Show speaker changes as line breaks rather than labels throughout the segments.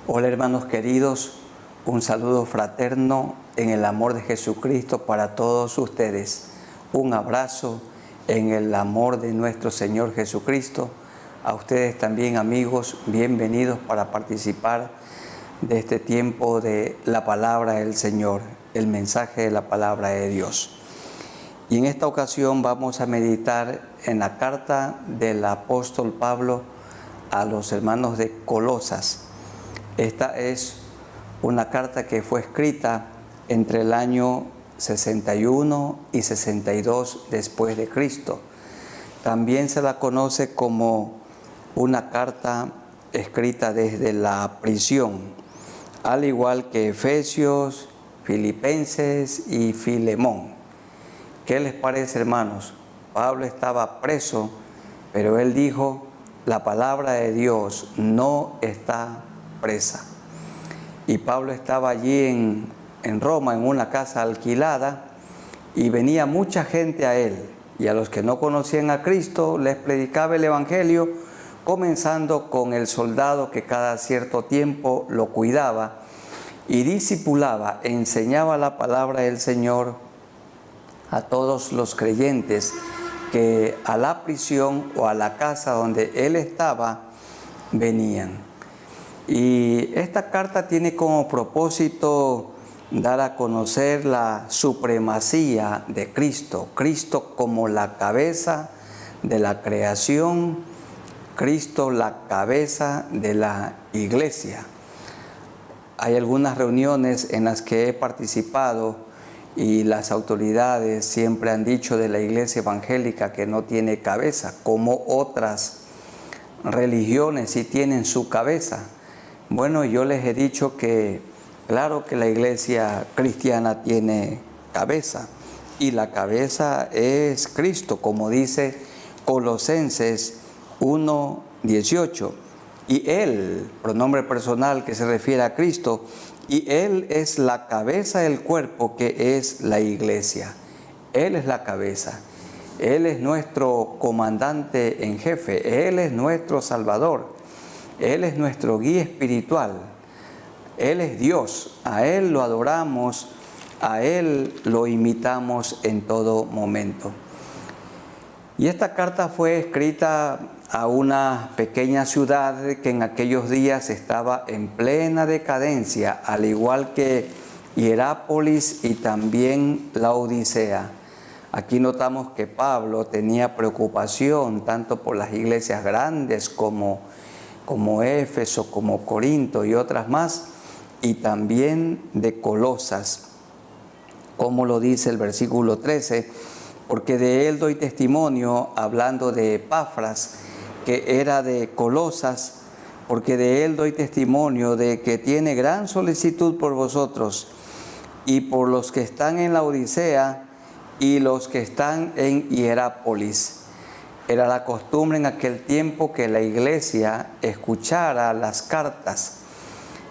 Hola hermanos queridos, un saludo fraterno en el amor de Jesucristo para todos ustedes. Un abrazo en el amor de nuestro Señor Jesucristo. A ustedes también, amigos, bienvenidos para participar de este tiempo de la palabra del Señor, el mensaje de la palabra de Dios. Y en esta ocasión vamos a meditar en la carta del apóstol Pablo a los hermanos de Colosas. Esta es una carta que fue escrita entre el año 61 y 62 después de Cristo. También se la conoce como una carta escrita desde la prisión, al igual que Efesios, Filipenses y Filemón. ¿Qué les parece, hermanos? Pablo estaba preso, pero él dijo, la palabra de Dios no está presa. Y Pablo estaba allí en Roma, en una casa alquilada, y venía mucha gente a él. Y a los que no conocían a Cristo les predicaba el Evangelio, comenzando con el soldado que cada cierto tiempo lo cuidaba y discipulaba, enseñaba la palabra del Señor a todos los creyentes que a la prisión o a la casa donde él estaba venían. Y esta carta tiene como propósito dar a conocer la supremacía de Cristo, Cristo como la cabeza de la creación, Cristo la cabeza de la iglesia. Hay algunas reuniones en las que he participado y las autoridades siempre han dicho de la iglesia evangélica que no tiene cabeza, como otras religiones sí tienen su cabeza. Bueno, yo les he dicho que claro que la iglesia cristiana tiene cabeza y la cabeza es Cristo, como dice Colosenses 1:18. Y Él, pronombre personal que se refiere a Cristo, y Él es la cabeza del cuerpo que es la iglesia. Él es la cabeza. Él es nuestro comandante en jefe. Él es nuestro Salvador. Él es nuestro guía espiritual. Él es Dios. A Él lo adoramos. A Él lo imitamos en todo momento. Y esta carta fue escrita a una pequeña ciudad que en aquellos días estaba en plena decadencia, al igual que Hierápolis y también Laodicea. Aquí notamos que Pablo tenía preocupación tanto por las iglesias grandes como Éfeso, como Corinto y otras más, y también de Colosas, como lo dice el versículo 13, porque de él doy testimonio, hablando de Epafras, que era de Colosas, porque de él doy testimonio de que tiene gran solicitud por vosotros y por los que están en la Odisea y los que están en Hierápolis. Era la costumbre en aquel tiempo que la iglesia escuchara las cartas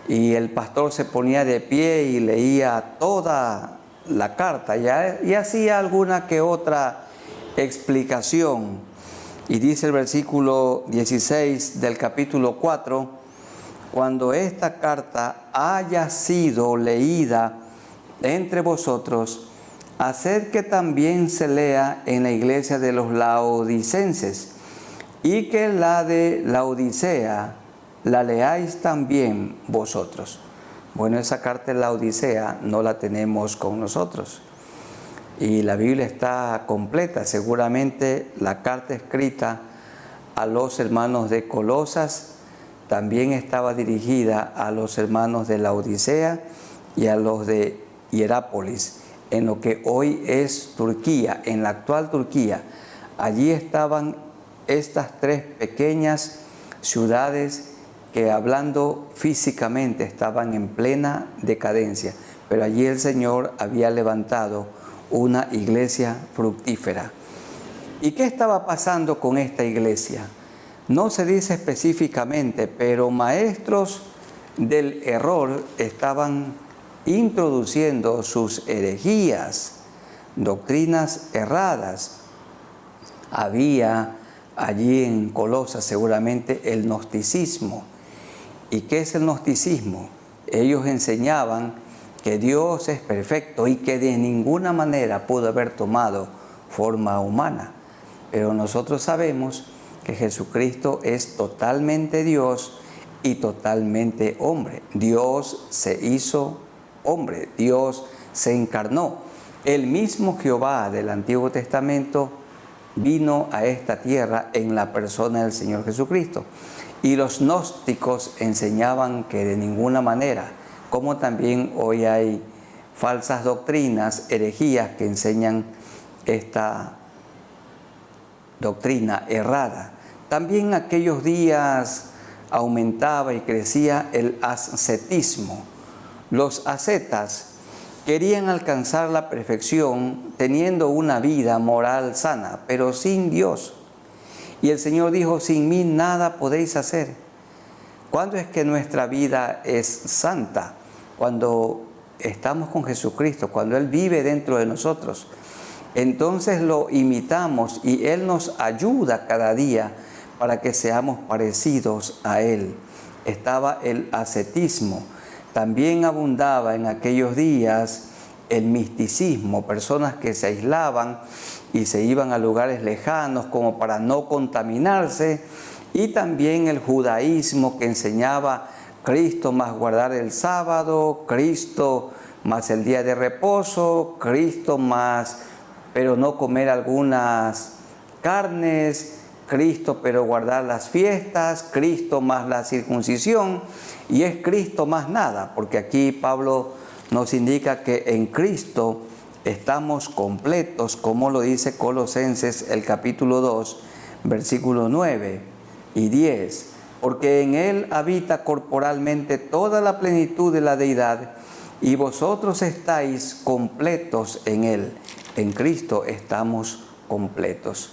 y el pastor se ponía de pie y leía toda la carta y hacía alguna que otra explicación. Y dice el versículo 16 del capítulo 4, cuando esta carta haya sido leída entre vosotros, haced que también se lea en la iglesia de los laodicenses, y que la de Laodicea la leáis también vosotros. Bueno, esa carta de Laodicea no la tenemos con nosotros. Y la Biblia está completa. Seguramente la carta escrita a los hermanos de Colosas también estaba dirigida a los hermanos de Laodicea y a los de Hierápolis, en lo que hoy es Turquía, en la actual Turquía. Allí estaban estas tres pequeñas ciudades que, hablando físicamente, estaban en plena decadencia, pero allí el Señor había levantado una iglesia fructífera. ¿Y qué estaba pasando con esta iglesia? No se dice específicamente, pero maestros del error estaban introduciendo sus herejías, doctrinas erradas. Había allí en Colosas seguramente el gnosticismo, ¿Y qué es el gnosticismo? Ellos enseñaban que Dios es perfecto y que de ninguna manera pudo haber tomado forma humana. Pero nosotros sabemos que Jesucristo es totalmente Dios y totalmente hombre. Dios se hizo hombre, Dios se encarnó. El mismo Jehová del Antiguo Testamento vino a esta tierra en la persona del Señor Jesucristo. Y los gnósticos enseñaban que de ninguna manera, como también hoy hay falsas doctrinas, herejías que enseñan esta doctrina errada. También aquellos días aumentaba y crecía el ascetismo. Los ascetas querían alcanzar la perfección teniendo una vida moral sana, pero sin Dios. Y el Señor dijo, sin mí nada podéis hacer. ¿Cuándo es que nuestra vida es santa? Cuando estamos con Jesucristo, cuando Él vive dentro de nosotros. Entonces lo imitamos y Él nos ayuda cada día para que seamos parecidos a Él. Estaba el ascetismo. También abundaba en aquellos días el misticismo, personas que se aislaban y se iban a lugares lejanos como para no contaminarse, y también el judaísmo que enseñaba Cristo más guardar el sábado, Cristo más el día de reposo, Cristo más pero no comer algunas carnes, Cristo pero guardar las fiestas, Cristo más la circuncisión, y es Cristo más nada, porque aquí Pablo nos indica que en Cristo estamos completos, como lo dice Colosenses el capítulo 2, versículo 9 y 10, porque en Él habita corporalmente toda la plenitud de la deidad, y vosotros estáis completos en Él. En Cristo estamos completos.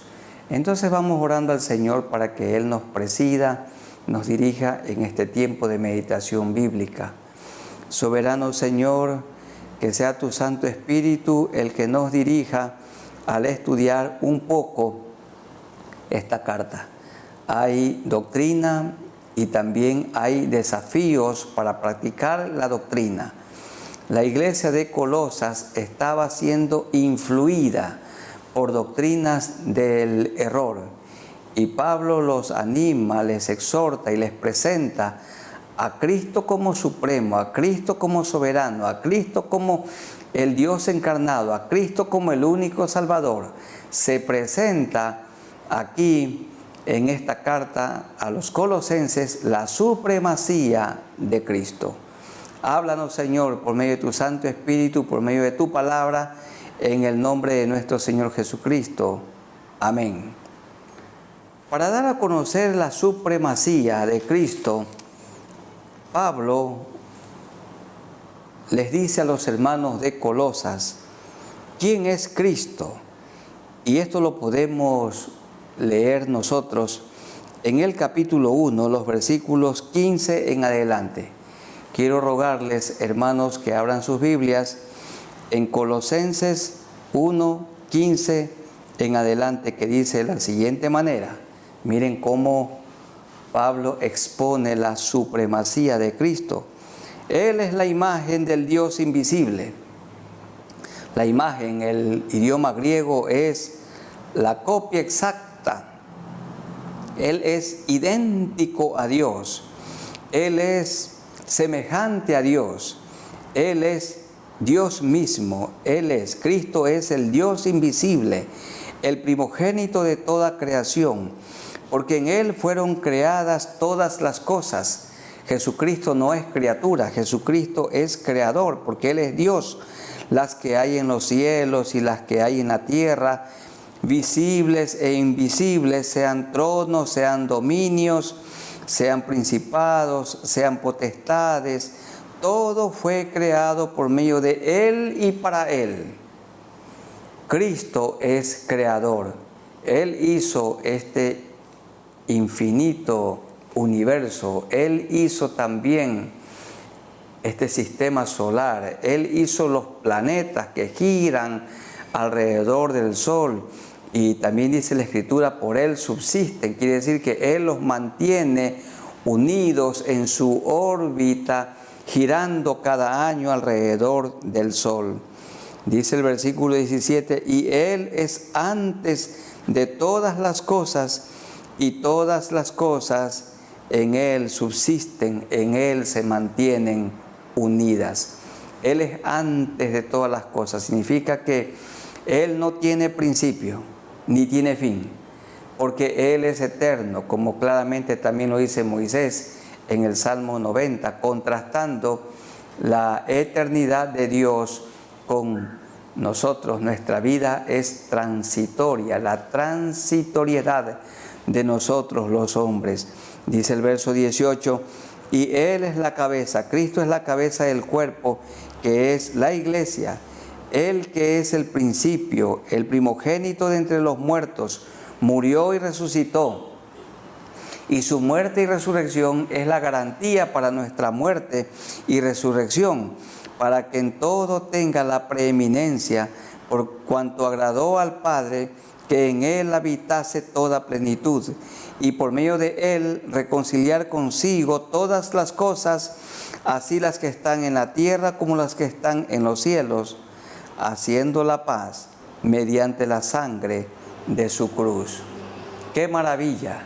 Entonces vamos orando al Señor para que Él nos presida, nos dirija en este tiempo de meditación bíblica. Soberano Señor, que sea tu Santo Espíritu el que nos dirija al estudiar un poco esta carta. Hay doctrina y también hay desafíos para practicar la doctrina. La iglesia de Colosas estaba siendo influida por doctrinas del error, y Pablo los anima, les exhorta y les presenta a Cristo como supremo, a Cristo como soberano, a Cristo como el Dios encarnado, a Cristo como el único Salvador. Se presenta aquí en esta carta a los colosenses la supremacía de Cristo. Háblanos, Señor, por medio de tu Santo Espíritu, por medio de tu palabra, en el nombre de nuestro Señor Jesucristo. Amén. Para dar a conocer la supremacía de Cristo, Pablo les dice a los hermanos de Colosas, ¿quién es Cristo? Y esto lo podemos leer nosotros en el capítulo 1, los versículos 15 en adelante. Quiero rogarles, hermanos, que abran sus Biblias en Colosenses 1, 15 en adelante, que dice de la siguiente manera. Miren cómo Pablo expone la supremacía de Cristo. Él es la imagen del Dios invisible. La imagen, el idioma griego, es la copia exacta. Él es idéntico a Dios. Él es semejante a Dios. Él es Dios mismo. Cristo es el Dios invisible, el primogénito de toda creación, porque en Él fueron creadas todas las cosas. Jesucristo no es criatura, Jesucristo es creador, porque Él es Dios. Las que hay en los cielos y las que hay en la tierra, visibles e invisibles, sean tronos, sean dominios, sean principados, sean potestades, todo fue creado por medio de Él y para Él. Cristo es creador. Él hizo este infinito universo. Él hizo también este sistema solar. Él hizo los planetas que giran alrededor del Sol. Y también dice la Escritura, por Él subsisten. Quiere decir que Él los mantiene unidos en su órbita, girando cada año alrededor del Sol. Dice el versículo 17, y Él es antes de todas las cosas, y todas las cosas en Él subsisten, en Él se mantienen unidas. Él es antes de todas las cosas. Significa que Él no tiene principio, ni tiene fin, porque Él es eterno, como claramente también lo dice Moisés en el Salmo 90, contrastando la eternidad de Dios con nosotros. Nuestra vida es transitoria, la transitoriedad de nosotros los hombres. Dice el verso 18, y Él es la cabeza, Cristo es la cabeza del cuerpo, que es la iglesia, Él que es el principio, el primogénito de entre los muertos, murió y resucitó. Y su muerte y resurrección es la garantía para nuestra muerte y resurrección, para que en todo tenga la preeminencia, por cuanto agradó al Padre que en Él habitase toda plenitud, y por medio de Él reconciliar consigo todas las cosas, así las que están en la tierra como las que están en los cielos, haciendo la paz mediante la sangre de su cruz. ¡Qué maravilla!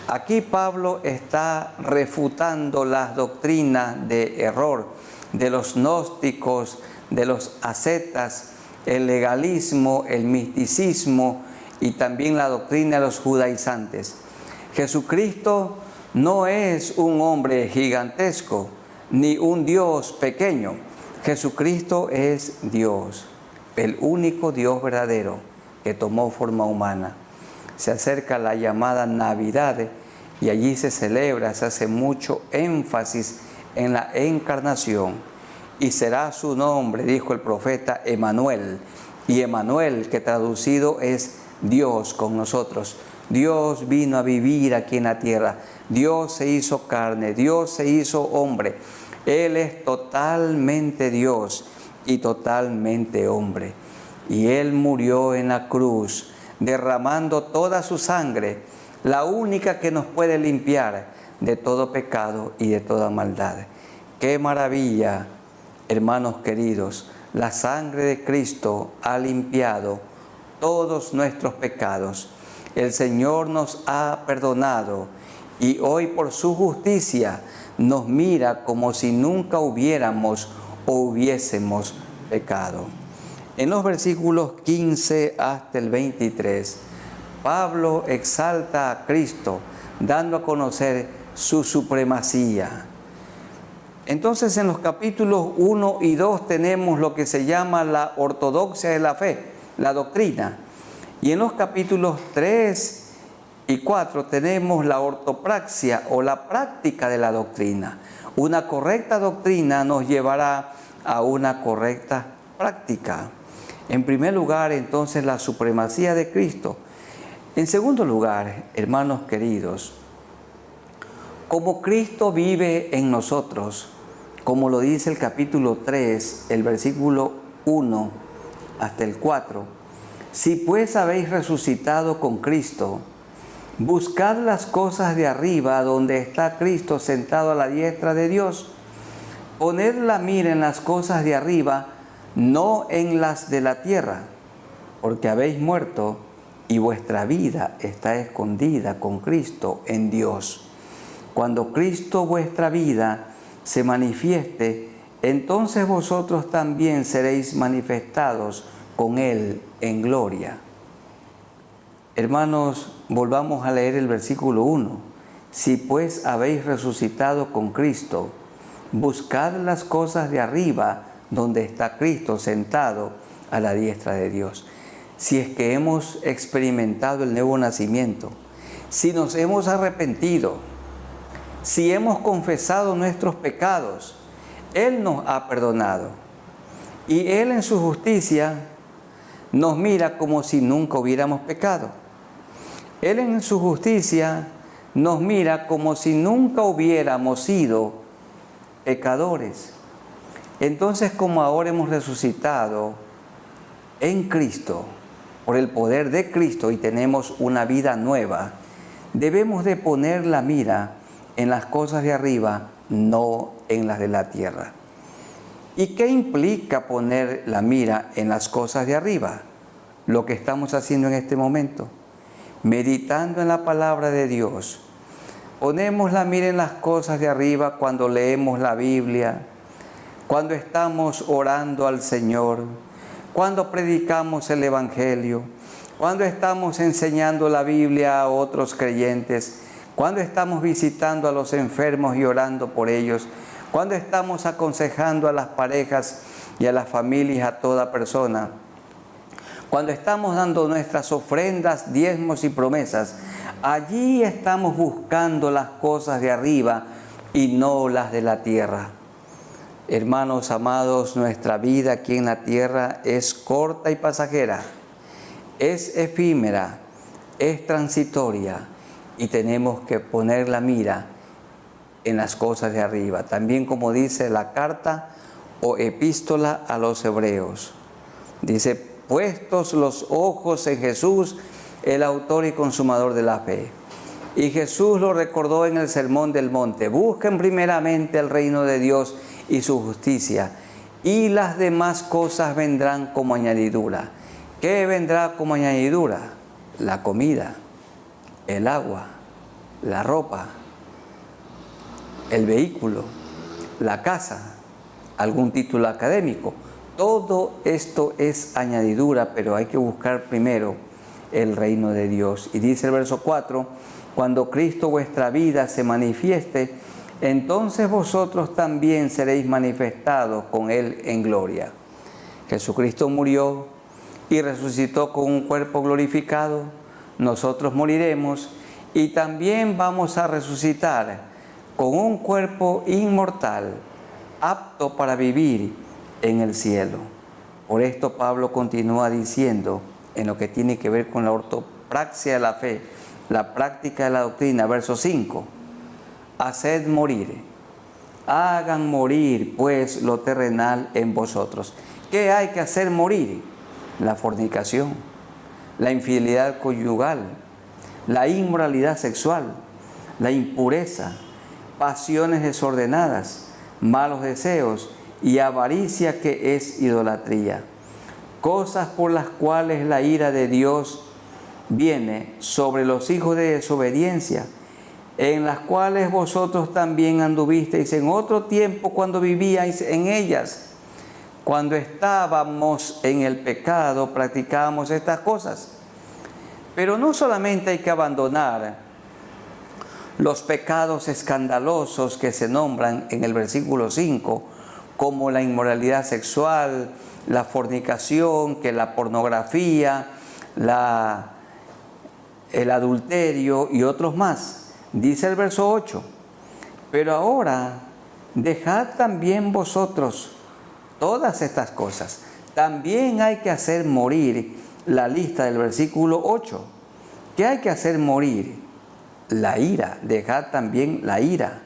Aquí Pablo está refutando las doctrinas de error de los gnósticos, de los ascetas, el legalismo, el misticismo y también la doctrina de los judaizantes. Jesucristo no es un hombre gigantesco ni un Dios pequeño. Jesucristo es Dios, el único Dios verdadero que tomó forma humana. Se acerca la llamada Navidad y allí se celebra, se hace mucho énfasis en la encarnación. Y será su nombre, dijo el profeta, Emanuel. Y Emanuel, que traducido es Dios con nosotros. Dios vino a vivir aquí en la tierra. Dios se hizo carne, Dios se hizo hombre. Él es totalmente Dios y totalmente hombre. Y Él murió en la cruz, derramando toda su sangre, la única que nos puede limpiar de todo pecado y de toda maldad. ¡Qué maravilla, hermanos queridos! La sangre de Cristo ha limpiado todos nuestros pecados. El Señor nos ha perdonado y hoy por su justicia nos mira como si nunca hubiéramos o hubiésemos pecado. En los versículos 15 hasta el 23, Pablo exalta a Cristo, dando a conocer su supremacía. Entonces, en los capítulos 1 y 2 tenemos lo que se llama la ortodoxia de la fe, la doctrina. Y en los capítulos 3 y 4 tenemos la ortopraxia o la práctica de la doctrina. Una correcta doctrina nos llevará a una correcta práctica. En primer lugar, entonces, la supremacía de Cristo. En segundo lugar, hermanos queridos, como Cristo vive en nosotros, como lo dice el capítulo 3, el versículo 1 hasta el 4, si pues habéis resucitado con Cristo, buscad las cosas de arriba donde está Cristo sentado a la diestra de Dios. Poned la mira en las cosas de arriba, no en las de la tierra, porque habéis muerto y vuestra vida está escondida con Cristo en Dios. Cuando Cristo vuestra vida se manifieste, entonces vosotros también seréis manifestados con Él en gloria. Hermanos, volvamos a leer el versículo 1. Si pues habéis resucitado con Cristo, buscad las cosas de arriba donde está Cristo sentado a la diestra de Dios. Si es que hemos experimentado el nuevo nacimiento, si nos hemos arrepentido, si hemos confesado nuestros pecados, Él nos ha perdonado. Y Él en su justicia nos mira como si nunca hubiéramos pecado. Él en su justicia nos mira como si nunca hubiéramos sido pecadores. Entonces, como ahora hemos resucitado en Cristo, por el poder de Cristo y tenemos una vida nueva, debemos de poner la mira en las cosas de arriba, no en las de la tierra. ¿Y qué implica poner la mira en las cosas de arriba? Lo que estamos haciendo en este momento, meditando en la palabra de Dios. Ponemos la mira en las cosas de arriba cuando leemos la Biblia, cuando estamos orando al Señor, cuando predicamos el Evangelio, cuando estamos enseñando la Biblia a otros creyentes, cuando estamos visitando a los enfermos y orando por ellos, cuando estamos aconsejando a las parejas y a las familias, a toda persona, cuando estamos dando nuestras ofrendas, diezmos y promesas, allí estamos buscando las cosas de arriba y no las de la tierra. Hermanos amados, nuestra vida aquí en la tierra es corta y pasajera, es efímera, es transitoria y tenemos que poner la mira en las cosas de arriba. También como dice la carta o epístola a los hebreos, dice: puestos los ojos en Jesús, el autor y consumador de la fe. Y Jesús lo recordó en el Sermón del Monte: busquen primeramente el reino de Dios y su justicia, y las demás cosas vendrán como añadidura. ¿Qué vendrá como añadidura? La comida, el agua, la ropa, el vehículo, la casa, algún título académico. Todo esto es añadidura, pero hay que buscar primero el reino de Dios. Y dice el verso 4, cuando Cristo vuestra vida se manifieste, entonces vosotros también seréis manifestados con Él en gloria. Jesucristo murió y resucitó con un cuerpo glorificado. Nosotros moriremos y también vamos a resucitar con un cuerpo inmortal, apto para vivir en el cielo. Por esto Pablo continúa diciendo, en lo que tiene que ver con la ortopraxia de la fe, la práctica de la doctrina, verso 5, haced morir, hagan morir pues lo terrenal en vosotros. ¿Qué hay que hacer morir? La fornicación, la infidelidad conyugal, la inmoralidad sexual, la impureza, pasiones desordenadas, malos deseos y avaricia, que es idolatría, cosas por las cuales la ira de Dios viene sobre los hijos de desobediencia, en las cuales vosotros también anduvisteis en otro tiempo cuando vivíais en ellas. Cuando estábamos en el pecado, practicábamos estas cosas. Pero no solamente hay que abandonar los pecados escandalosos que se nombran en el versículo 5, como la inmoralidad sexual, la fornicación, que la pornografía, el adulterio y otros más. Dice el verso 8, pero ahora dejad también vosotros todas estas cosas. También hay que hacer morir la lista del versículo 8. ¿Qué hay que hacer morir? La ira. Dejad también la ira,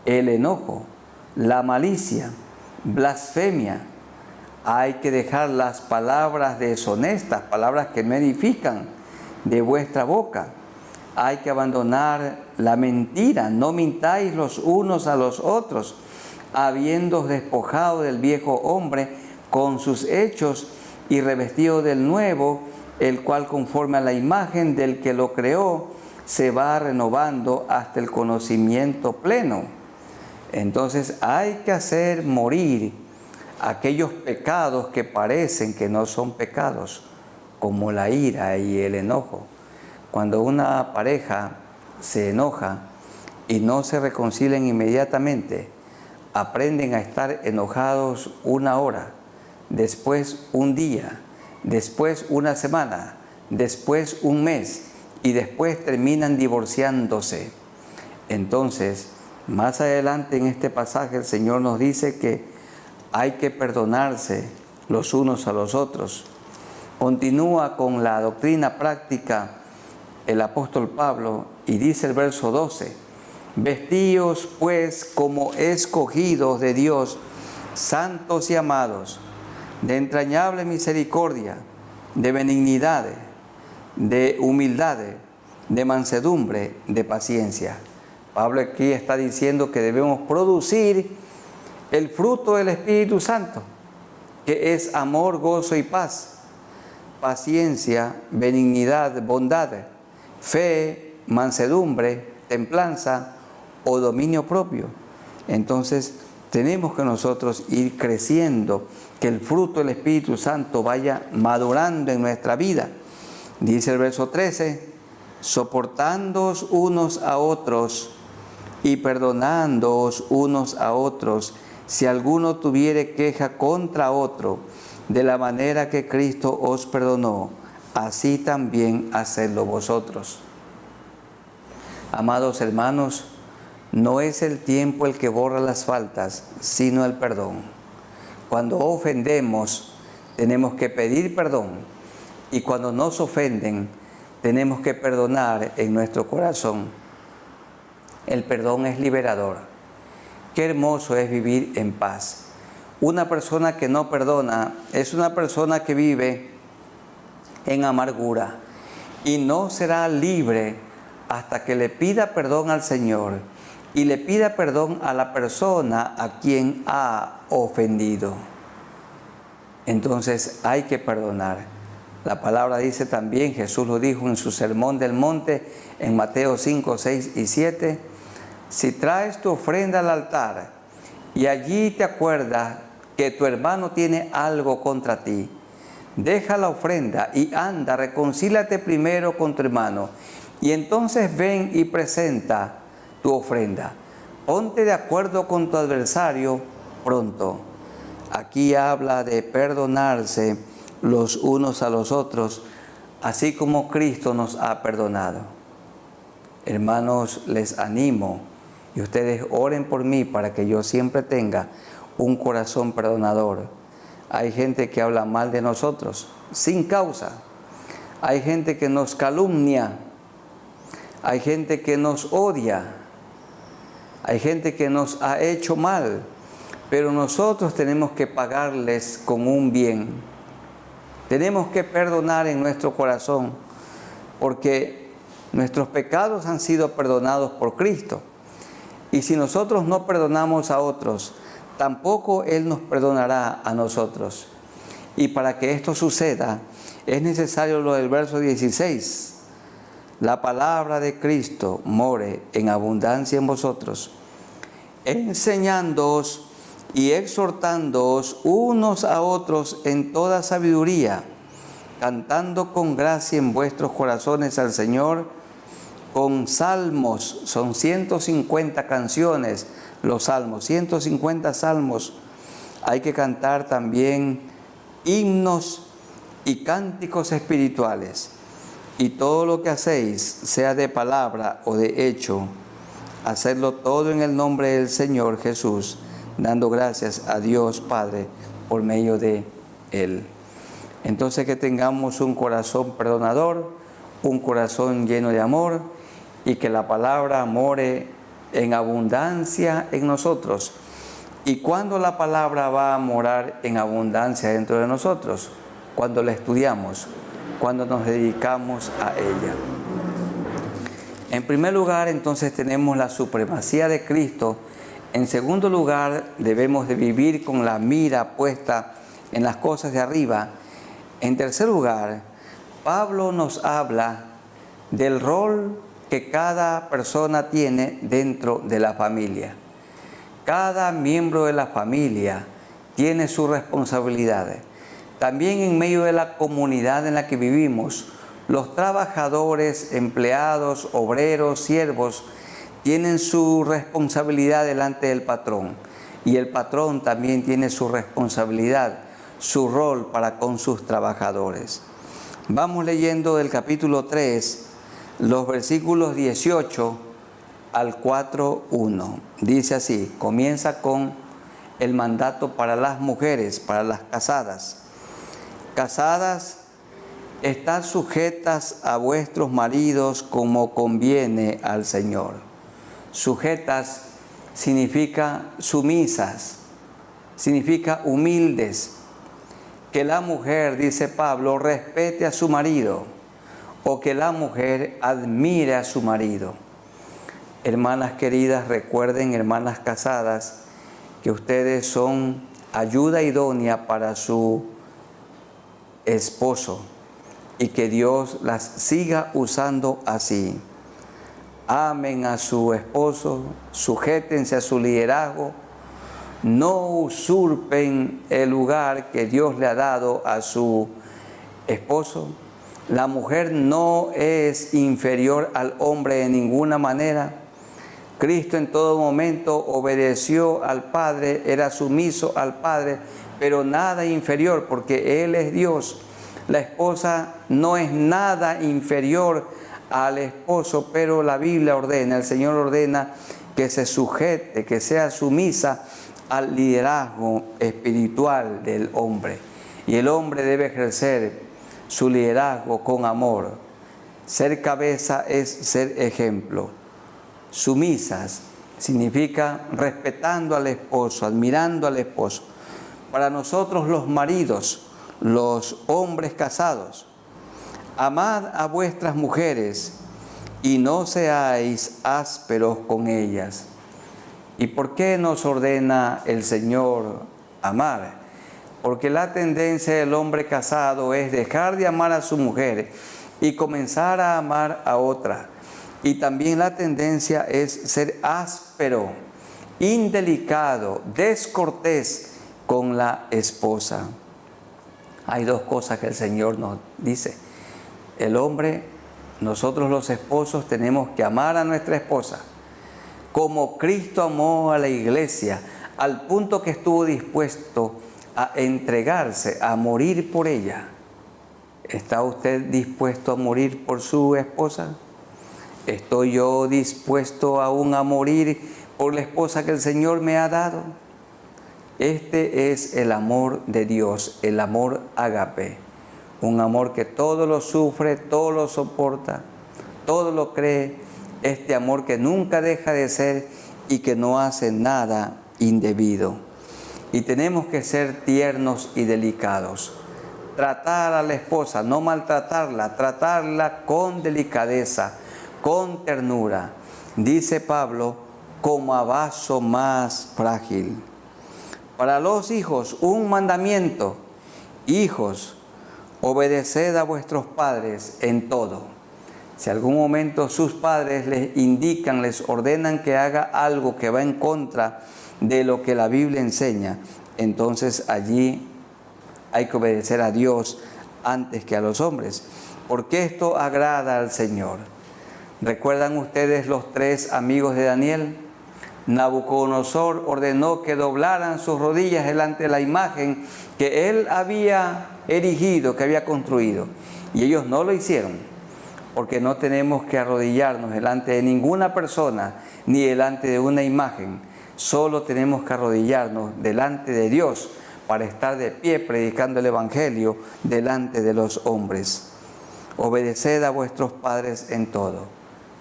el enojo, la malicia, blasfemia. Hay que dejar las palabras deshonestas, palabras que no edifican, de vuestra boca. Hay que abandonar la mentira. No mintáis los unos a los otros, habiendo despojado del viejo hombre con sus hechos y revestido del nuevo, el cual conforme a la imagen del que lo creó, se va renovando hasta el conocimiento pleno. Entonces hay que hacer morir aquellos pecados que parecen que no son pecados, como la ira y el enojo. Cuando una pareja se enoja y no se reconcilian inmediatamente, aprenden a estar enojados una hora, después un día, después una semana, después un mes y después terminan divorciándose. Entonces, más adelante en este pasaje el Señor nos dice que hay que perdonarse los unos a los otros. Continúa con la doctrina práctica el apóstol Pablo y dice el verso 12, vestíos pues como escogidos de Dios, santos y amados, de entrañable misericordia, de benignidad, de humildad, de mansedumbre, de paciencia. Pablo aquí está diciendo que debemos producir el fruto del Espíritu Santo, que es amor, gozo y paz, paciencia, benignidad, bondad, fe, mansedumbre, templanza o dominio propio. Entonces tenemos que nosotros ir creciendo, que el fruto del Espíritu Santo vaya madurando en nuestra vida. Dice el verso 13, soportándoos unos a otros y perdonándoos unos a otros, si alguno tuviere queja contra otro, de la manera que Cristo os perdonó, así también hacedlo vosotros. Amados hermanos, no es el tiempo el que borra las faltas, sino el perdón. Cuando ofendemos, tenemos que pedir perdón, y cuando nos ofenden, tenemos que perdonar en nuestro corazón. El perdón es liberador. Qué hermoso es vivir en paz. Una persona que no perdona es una persona que vive en amargura y no será libre hasta que le pida perdón al Señor y le pida perdón a la persona a quien ha ofendido. Entonces hay que perdonar. La palabra dice también, Jesús lo dijo en su Sermón del Monte, en Mateo 5, 6 y 7, si traes tu ofrenda al altar y allí te acuerdas que tu hermano tiene algo contra ti, deja la ofrenda y anda, reconcíliate primero con tu hermano, y entonces ven y presenta tu ofrenda. Ponte de acuerdo con tu adversario pronto. Aquí habla de perdonarse los unos a los otros, así como Cristo nos ha perdonado. Hermanos, les animo y ustedes oren por mí para que yo siempre tenga un corazón perdonador. Hay gente que habla mal de nosotros sin causa. Hay gente que nos calumnia. Hay gente que nos odia. Hay gente que nos ha hecho mal. Pero nosotros tenemos que pagarles con un bien. Tenemos que perdonar en nuestro corazón, porque nuestros pecados han sido perdonados por Cristo. Y si nosotros no perdonamos a otros, tampoco Él nos perdonará a nosotros. Y para que esto suceda, es necesario lo del verso 16. La palabra de Cristo more en abundancia en vosotros, enseñándoos y exhortándoos unos a otros en toda sabiduría, cantando con gracia en vuestros corazones al Señor, con salmos. Son 150 canciones los salmos, 150 salmos. Hay que cantar también himnos y cánticos espirituales. Y todo lo que hacéis, sea de palabra o de hecho, hacerlo todo en el nombre del Señor Jesús, dando gracias a Dios Padre por medio de Él. Entonces, que tengamos un corazón perdonador, un corazón lleno de amor, y que la palabra more en abundancia en nosotros. ¿Y cuándo la palabra va a morar en abundancia dentro de nosotros? Cuando la estudiamos, cuando nos dedicamos a ella. En primer lugar, entonces, tenemos la supremacía de Cristo. En segundo lugar, debemos de vivir con la mira puesta en las cosas de arriba. En tercer lugar, Pablo nos habla del rol que cada persona tiene dentro de la familia. Cada miembro de la familia tiene su responsabilidad. También en medio de la comunidad en la que vivimos, los trabajadores, empleados, obreros, siervos, tienen su responsabilidad delante del patrón. Y el patrón también tiene su responsabilidad, su rol para con sus trabajadores. Vamos leyendo del capítulo 3, los versículos 18 al 4:1. Dice así, comienza con el mandato para las mujeres, para las casadas. Casadas, estad sujetas a vuestros maridos como conviene al Señor. Sujetas significa sumisas, significa humildes. Que la mujer, dice Pablo, respete a su marido, o que la mujer admire a su marido. Hermanas queridas, recuerden, hermanas casadas, que ustedes son ayuda idónea para su esposo y que Dios las siga usando así. Amen a su esposo, sujétense a su liderazgo, no usurpen el lugar que Dios le ha dado a su esposo. La mujer no es inferior al hombre de ninguna manera. Cristo en todo momento obedeció al Padre, era sumiso al Padre, pero nada inferior, porque Él es Dios. La esposa no es nada inferior al esposo, pero la Biblia ordena, el Señor ordena que se sujete, que sea sumisa al liderazgo espiritual del hombre. Y el hombre debe ejercer su liderazgo con amor. Ser cabeza es ser ejemplo. Sumisas significa respetando al esposo, admirando al esposo. Para nosotros los maridos, los hombres casados, amad a vuestras mujeres y no seáis ásperos con ellas. ¿Y por qué nos ordena el Señor amar? Porque la tendencia del hombre casado es dejar de amar a su mujer y comenzar a amar a otra. Y también la tendencia es ser áspero, indelicado, descortés con la esposa. Hay dos cosas que el Señor nos dice. El hombre, nosotros los esposos, tenemos que amar a nuestra esposa como Cristo amó a la iglesia, al punto que estuvo dispuesto a entregarse, a morir por ella. ¿Está usted dispuesto a morir por su esposa? ¿Estoy yo dispuesto aún a morir por la esposa que el Señor me ha dado? Este es el amor de Dios, el amor ágape. Un amor que todo lo sufre, todo lo soporta, todo lo cree. Este amor que nunca deja de ser y que no hace nada indebido. Y tenemos que ser tiernos y delicados. Tratar a la esposa, no maltratarla, tratarla con delicadeza, con ternura. Dice Pablo, como a vaso más frágil. Para los hijos, un mandamiento. Hijos, obedeced a vuestros padres en todo. Si algún momento sus padres les indican, les ordenan que haga algo que va en contra de lo que la Biblia enseña, entonces allí hay que obedecer a Dios antes que a los hombres, porque esto agrada al Señor. ¿Recuerdan ustedes los 3 amigos de Daniel? Nabucodonosor ordenó que doblaran sus rodillas delante de la imagen que él había erigido, que había construido, y ellos no lo hicieron. Porque no tenemos que arrodillarnos delante de ninguna persona ni delante de una imagen. Solo tenemos que arrodillarnos delante de Dios para estar de pie predicando el Evangelio delante de los hombres. Obedeced a vuestros padres en todo.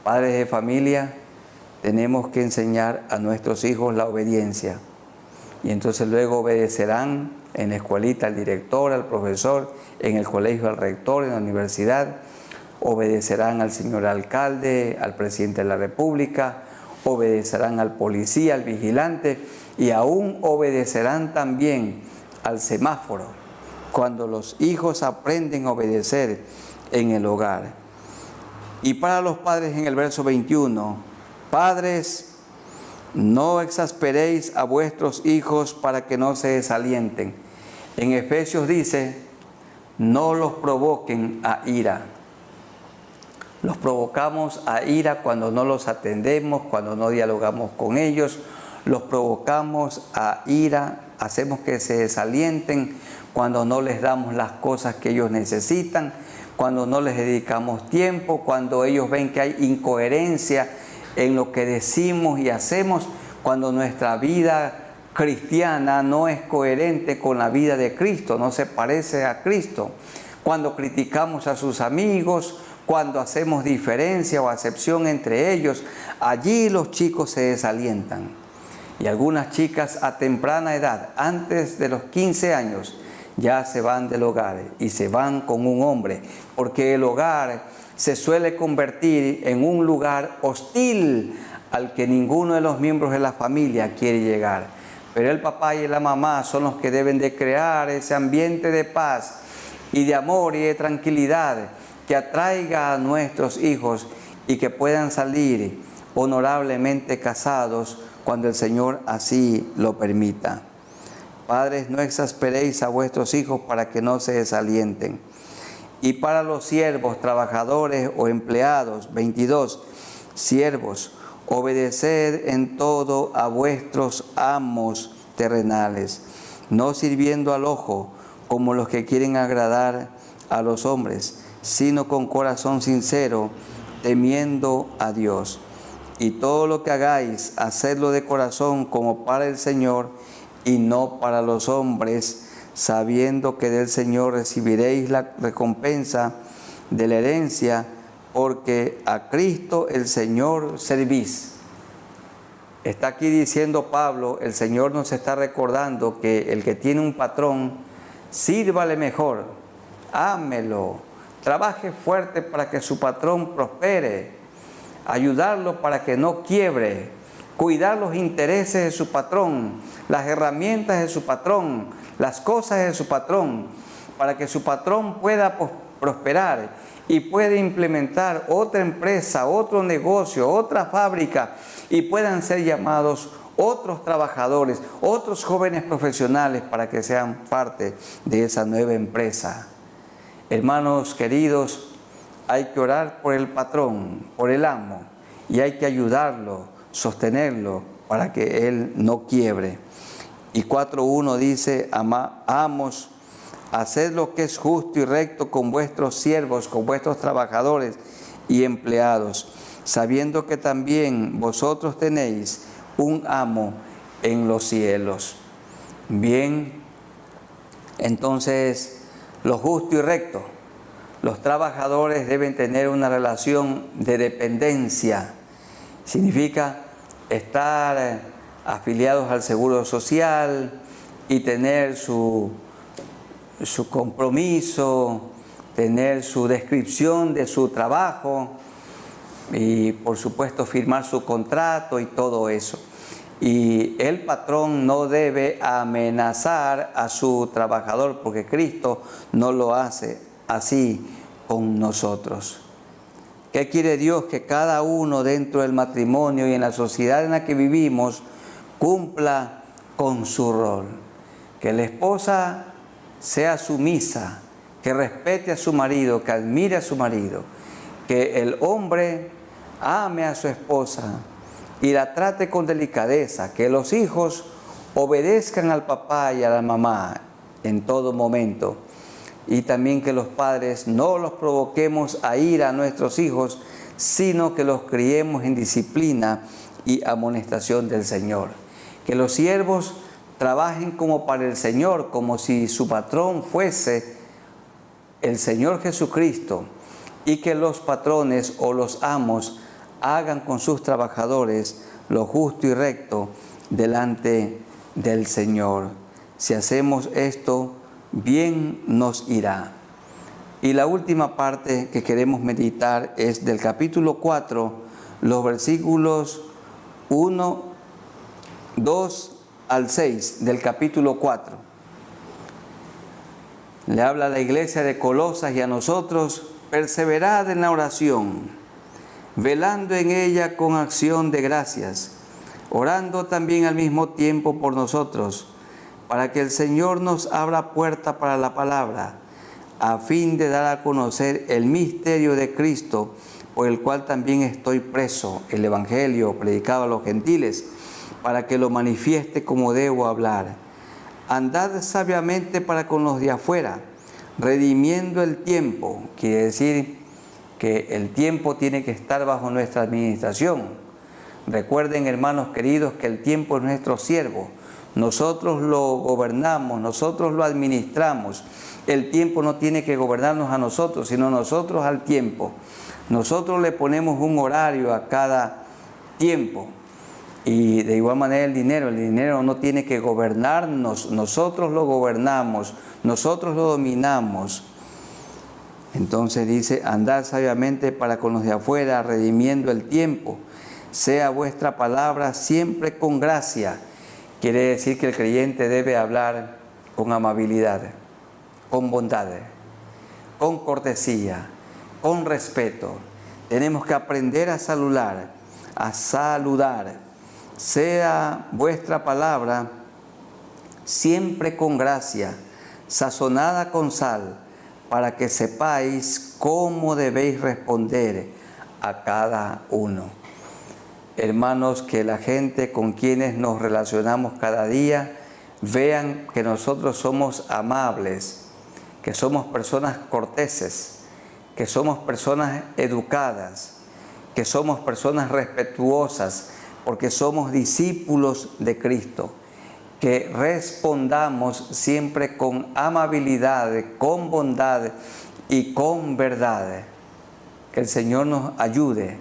Padres de familia, tenemos que enseñar a nuestros hijos la obediencia. Y entonces luego obedecerán en la escuelita al director, al profesor, en el colegio al rector, en la universidad. Obedecerán al señor alcalde, al presidente de la República, obedecerán al policía, al vigilante y aún obedecerán también al semáforo cuando los hijos aprenden a obedecer en el hogar. Y para los padres en el verso 21, padres, no exasperéis a vuestros hijos para que no se desalienten. En Efesios dice, no los provoquen a ira. Los provocamos a ira cuando no los atendemos, cuando no dialogamos con ellos. Los provocamos a ira, hacemos que se desalienten cuando no les damos las cosas que ellos necesitan, cuando no les dedicamos tiempo, cuando ellos ven que hay incoherencia en lo que decimos y hacemos, cuando nuestra vida cristiana no es coherente con la vida de Cristo, no se parece a Cristo. Cuando criticamos a sus amigos, cuando hacemos diferencia o acepción entre ellos, allí los chicos se desalientan. Y algunas chicas a temprana edad, antes de los 15 años, ya se van del hogar y se van con un hombre, porque el hogar se suele convertir en un lugar hostil al que ninguno de los miembros de la familia quiere llegar. Pero el papá y la mamá son los que deben de crear ese ambiente de paz y de amor y de tranquilidad que atraiga a nuestros hijos y que puedan salir honorablemente casados cuando el Señor así lo permita. Padres, no exasperéis a vuestros hijos para que no se desalienten. Y para los siervos, trabajadores o empleados, 22, siervos, obedeced en todo a vuestros amos terrenales, no sirviendo al ojo como los que quieren agradar a los hombres, sino con corazón sincero, temiendo a Dios. Y todo lo que hagáis, hacedlo de corazón como para el Señor y no para los hombres, sabiendo que del Señor recibiréis la recompensa de la herencia, porque a Cristo el Señor servís. Está aquí diciendo Pablo, el Señor nos está recordando que el que tiene un patrón, sírvale mejor, ámelo, trabaje fuerte para que su patrón prospere, ayudarlo para que no quiebre, cuidar los intereses de su patrón, las herramientas de su patrón, las cosas de su patrón, para que su patrón pueda prosperar y pueda implementar otra empresa, otro negocio, otra fábrica, y puedan ser llamados otros trabajadores, otros jóvenes profesionales para que sean parte de esa nueva empresa. Hermanos queridos, hay que orar por el patrón, por el amo, y hay que ayudarlo, sostenerlo para que él no quiebre. Y 4.1 dice, amos, haced lo que es justo y recto con vuestros siervos, con vuestros trabajadores y empleados, sabiendo que también vosotros tenéis un amo en los cielos. Bien, entonces, lo justo y recto. Los trabajadores deben tener una relación de dependencia. Significa estar afiliados al Seguro Social y tener su compromiso, tener su descripción de su trabajo y por supuesto firmar su contrato y todo eso. Y el patrón no debe amenazar a su trabajador porque Cristo no lo hace así con nosotros. ¿Qué quiere Dios? Que cada uno dentro del matrimonio y en la sociedad en la que vivimos cumpla con su rol. Que la esposa sea sumisa, que respete a su marido, que admire a su marido, que el hombre ame a su esposa y la trate con delicadeza, que los hijos obedezcan al papá y a la mamá en todo momento, y también que los padres no los provoquemos a ir a nuestros hijos, sino que los criemos en disciplina y amonestación del Señor. Que los siervos trabajen como para el Señor, como si su patrón fuese el Señor Jesucristo, y que los patrones o los amos hagan con sus trabajadores lo justo y recto delante del Señor. Si hacemos esto, bien nos irá. Y la última parte que queremos meditar es del capítulo 4, los versículos 1, 2 al 6 del capítulo 4. Le habla a la iglesia de Colosas y a nosotros: perseverad en la oración, velando en ella con acción de gracias, orando también al mismo tiempo por nosotros, para que el Señor nos abra puerta para la palabra, a fin de dar a conocer el misterio de Cristo, por el cual también estoy preso, el Evangelio predicado a los gentiles, para que lo manifieste como debo hablar. Andad sabiamente para con los de afuera, redimiendo el tiempo. Quiere decir que el tiempo tiene que estar bajo nuestra administración. Recuerden, hermanos queridos, que el tiempo es nuestro siervo. Nosotros lo gobernamos, nosotros lo administramos. El tiempo no tiene que gobernarnos a nosotros, sino nosotros al tiempo. Nosotros le ponemos un horario a cada tiempo. Y de igual manera el dinero no tiene que gobernarnos, nosotros lo gobernamos, nosotros lo dominamos. Entonces dice, andad sabiamente para con los de afuera, redimiendo el tiempo. sea vuestra palabra siempre con gracia. Quiere decir que el creyente debe hablar con amabilidad, con bondad, con cortesía, con respeto. Tenemos que aprender a saludar, Sea vuestra palabra siempre con gracia, sazonada con sal, para que sepáis cómo debéis responder a cada uno. Hermanos, que la gente con quienes nos relacionamos cada día vean que nosotros somos amables, que somos personas corteses, que somos personas educadas, que somos personas respetuosas, porque somos discípulos de Cristo. Que respondamos siempre con amabilidad, con bondad y con verdad. Que el Señor nos ayude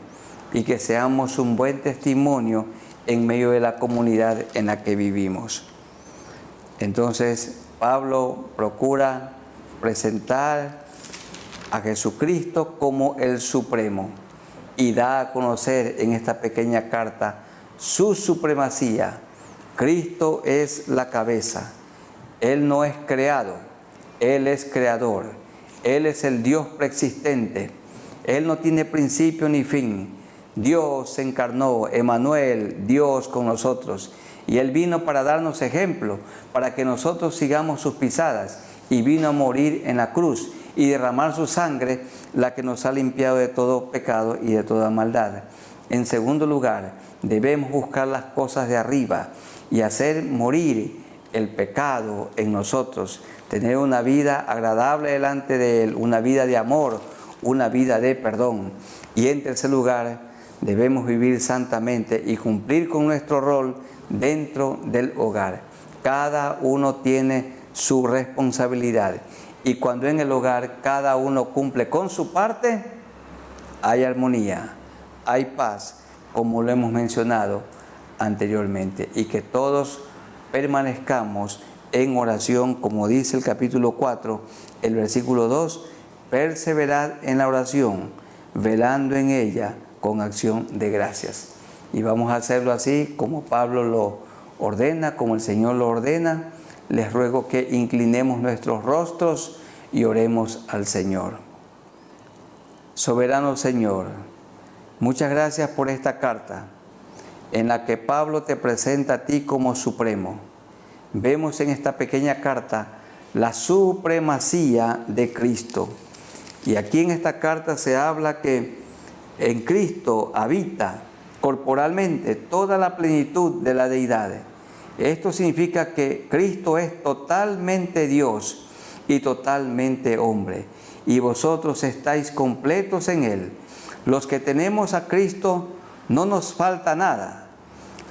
y que seamos un buen testimonio en medio de la comunidad en la que vivimos. Entonces, Pablo procura presentar a Jesucristo como el Supremo y da a conocer en esta pequeña carta su supremacía. Cristo es la cabeza. Él no es creado, Él es creador. Él es el Dios preexistente. Él no tiene principio ni fin. Dios se encarnó, Emmanuel, Dios con nosotros. Y Él vino para darnos ejemplo, para que nosotros sigamos sus pisadas. Y vino a morir en la cruz y derramar su sangre, la que nos ha limpiado de todo pecado y de toda maldad. En segundo lugar, debemos buscar las cosas de arriba y hacer morir el pecado en nosotros, tener una vida agradable delante de Él, una vida de amor, una vida de perdón. Y en tercer lugar, debemos vivir santamente y cumplir con nuestro rol dentro del hogar. Cada uno tiene su responsabilidad y cuando en el hogar cada uno cumple con su parte, hay armonía, hay paz, como lo hemos mencionado anteriormente, y que todos permanezcamos en oración, como dice el capítulo 4, el versículo 2, perseverad en la oración, velando en ella con acción de gracias. Y vamos a hacerlo así, como Pablo lo ordena, como el Señor lo ordena. Les ruego que inclinemos nuestros rostros y oremos al Señor. Soberano Señor, muchas gracias por esta carta en la que Pablo te presenta a ti como supremo. Vemos en esta pequeña carta la supremacía de Cristo. Y aquí en esta carta se habla que en Cristo habita corporalmente toda la plenitud de la deidad. Esto significa que Cristo es totalmente Dios y totalmente hombre. Y vosotros estáis completos en Él. Los que tenemos a Cristo no nos falta nada.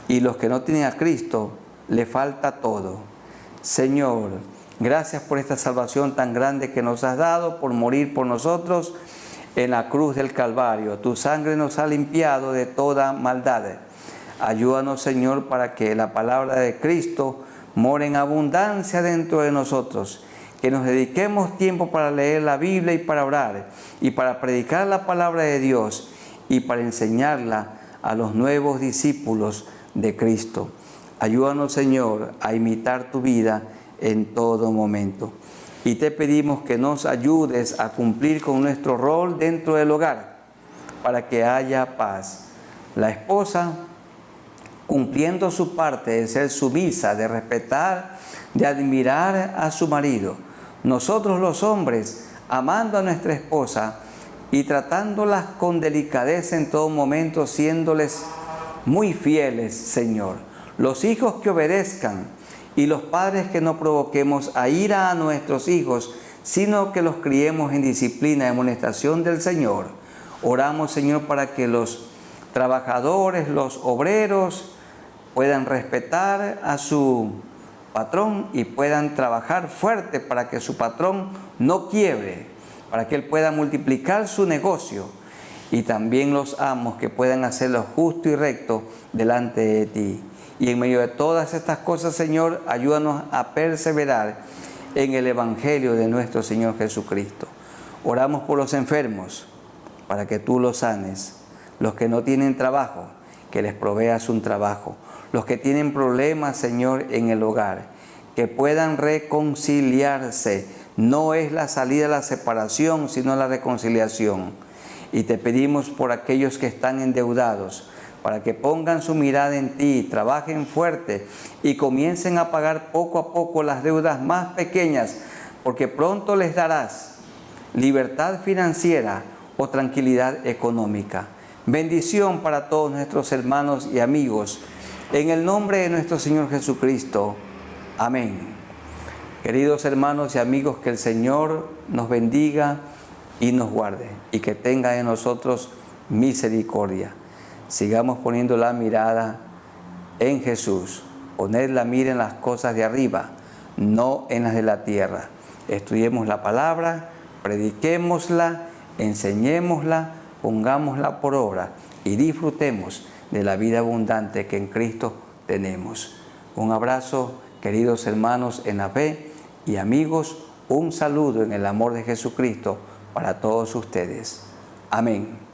Y los que no tienen a Cristo, le falta todo. Señor, gracias por esta salvación tan grande que nos has dado, por morir por nosotros en la cruz del Calvario. Tu sangre nos ha limpiado de toda maldad. Ayúdanos, Señor, para que la palabra de Cristo more en abundancia dentro de nosotros. Que nos dediquemos tiempo para leer la Biblia y para orar, y para predicar la palabra de Dios, y para enseñarla a los nuevos discípulos de Cristo. Ayúdanos, Señor, a imitar tu vida en todo momento. Y te pedimos que nos ayudes a cumplir con nuestro rol dentro del hogar, para que haya paz. La esposa, cumpliendo su parte de ser sumisa, de respetar, de admirar a su marido. Nosotros los hombres, amando a nuestra esposa y tratándolas con delicadeza en todo momento, siéndoles muy fieles, Señor. Los hijos que obedezcan y los padres que no provoquemos a ira a nuestros hijos, sino que los criemos en disciplina y amonestación del Señor. Oramos, Señor, para que los trabajadores, los obreros, puedan respetar a su patrón y puedan trabajar fuerte para que su patrón no quiebre, para que él pueda multiplicar su negocio, y también los amos que puedan hacer lo justo y recto delante de ti. Y en medio de todas estas cosas, Señor, ayúdanos a perseverar en el Evangelio de nuestro Señor Jesucristo. Oramos por los enfermos, para que tú los sanes, los que no tienen trabajo, que les proveas un trabajo. Los que tienen problemas, Señor, en el hogar, que puedan reconciliarse. No es la salida, la separación, sino la reconciliación. Y te pedimos por aquellos que están endeudados, para que pongan su mirada en ti, trabajen fuerte y comiencen a pagar poco a poco las deudas más pequeñas, porque pronto les darás libertad financiera o tranquilidad económica. Bendición para todos nuestros hermanos y amigos. En el nombre de nuestro Señor Jesucristo. Amén. Queridos hermanos y amigos, que el Señor nos bendiga y nos guarde, y que tenga de nosotros misericordia. Sigamos poniendo la mirada en Jesús. Poned la mira en las cosas de arriba, no en las de la tierra. Estudiemos la palabra, prediquémosla, enseñémosla, pongámosla por obra y disfrutemos de la vida abundante que en Cristo tenemos. Un abrazo, queridos hermanos en la fe y amigos, un saludo en el amor de Jesucristo para todos ustedes. Amén.